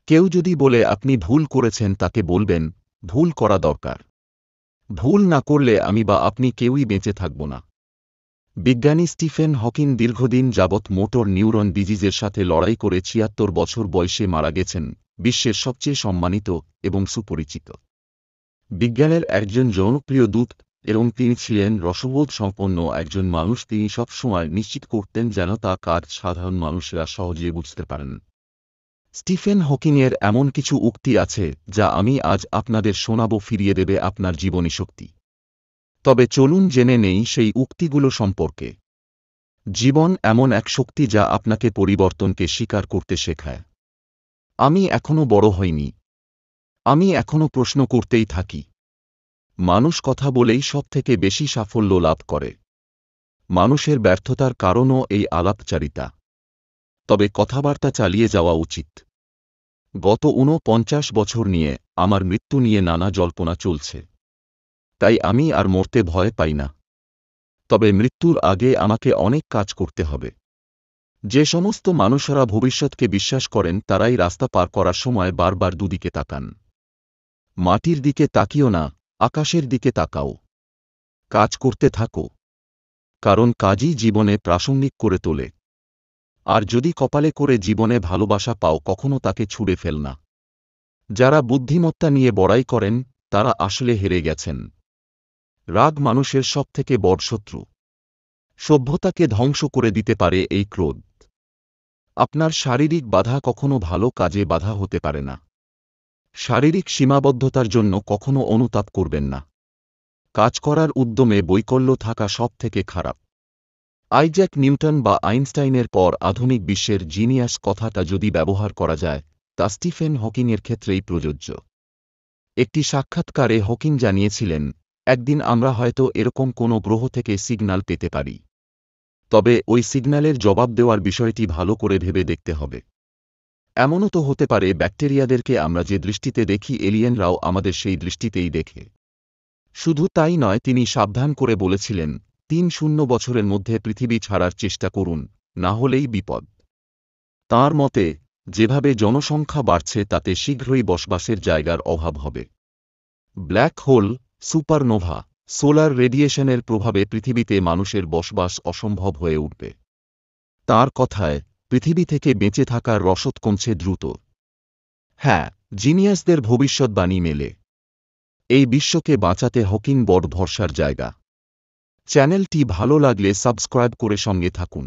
কেউ যদি বলে আপনি ভুল করেছেন তাকে বলবেন, ভুল করা দরকার। ভুল না করলে আমি বা আপনি কেউই বেঁচে থাকব না। বিজ্ঞানী স্টিফেন হকিং দীর্ঘদিন যাবৎ মোটর নিউরন ডিজিজের সাথে লড়াই করে ৭৬ বছর বয়সে মারা গেছেন, বিশ্বের সবচেয়ে সম্মানিত এবং সুপরিচিত বিজ্ঞানের একজন জনপ্রিয় দূত, এবং তিনি ছিলেন রসবোধ সম্পন্ন একজন মানুষ। তিনি সবসময় নিশ্চিত করতেন যেন তার কাজ সাধারণ মানুষেরা সহজে বুঝতে পারেন। স্টিফেন হকিংয়ের এমন কিছু উক্তি আছে যা আমি আজ আপনাদের শোনাব, ফিরিয়ে দেবে আপনার জীবনী শক্তি। তবে চলুন জেনে নেই সেই উক্তিগুলো সম্পর্কে। জীবন এমন এক শক্তি যা আপনাকে পরিবর্তনকে স্বীকার করতে শেখায়। আমি এখনো বড় হইনি। আমি এখনো প্রশ্ন করতেই থাকি। মানুষ কথা বলেই সবথেকে বেশি সাফল্য লাভ করে। মানুষের ব্যর্থতার কারণও এই আলাপচারিতা। তবে কথাবার্তা চালিয়ে যাওয়া উচিত। গত ৪৯ বছর নিয়ে আমার মৃত্যু নিয়ে নানা জল্পনা চলছে। তাই আমি আর মরতে ভয় পাই না। তবে মৃত্যুর আগে আমাকে অনেক কাজ করতে হবে। যে সমস্ত মানুষেরা ভবিষ্যৎকে বিশ্বাস করেন তারাই রাস্তা পার করার সময় বারবার দুদিকে তাকান। মাটির দিকে তাকিও না, আকাশের দিকে তাকাও। কাজ করতে থাকো, কারণ কাজই জীবনে প্রাসঙ্গিক করে তোলে। আর যদি কপালে করে জীবনে ভালোবাসা পাও, কখনো তাকে ছুঁড়ে ফেল না। যারা বুদ্ধিমত্তা নিয়ে বড়াই করেন তারা আসলে হেরে গেছেন। রাগ মানুষের সবথেকে বড় শত্রু। সভ্যতাকে ধ্বংস করে দিতে পারে এই ক্রোধ। আপনার শারীরিক বাধা কখনো ভালো কাজে বাধা হতে পারে না। শারীরিক সীমাবদ্ধতার জন্য কখনো অনুতাপ করবেন না। কাজ করার উদ্যমে বৈকল্য থাকা সবথেকে খারাপ। আইজ্যাক নিউটন বা আইনস্টাইনের পর আধুনিক বিশ্বের জিনিয়াস কথাটা যদি ব্যবহার করা যায়, তা স্টিফেন হকিংয়ের ক্ষেত্রেই প্রযোজ্য। একটি সাক্ষাৎকারে হকিং জানিয়েছিলেন, একদিন আমরা হয়তো এরকম কোনো গ্রহ থেকে সিগন্যাল পেতে পারি। তবে ওই সিগন্যালের জবাব দেওয়ার বিষয়টি ভালো করে ভেবে দেখতে হবে। এমনও তো হতে পারে ব্যাকটেরিয়াদেরকে আমরা যে দৃষ্টিতে দেখি এলিয়েনরাও আমাদের সেই দৃষ্টিতেই দেখে। শুধু তাই নয়, তিনি সাবধান করে বলেছিলেন, ৩০ বছরের মধ্যে পৃথিবী ছাড়ার চেষ্টা করুন, না হলেই বিপদ। তাঁর মতে, যেভাবে জনসংখ্যা বাড়ছে তাতে শীঘ্রই বসবাসের জায়গার অভাব হবে। ব্ল্যাক হোল, সুপারনোভা, সোলার রেডিয়েশনের প্রভাবে পৃথিবীতে মানুষের বসবাস অসম্ভব হয়ে উঠবে। তাঁর কথায়, পৃথিবী থেকে বেঁচে থাকার রসদ কমছে দ্রুত। হ্যাঁ, জিনিয়াসদের ভবিষ্যৎবাণী মেলে। এই বিশ্বকে বাঁচাতে হকিং বড় ভরসার জায়গা। চ্যানেলটি ভালো লাগলে সাবস্ক্রাইব করে সঙ্গে থাকুন।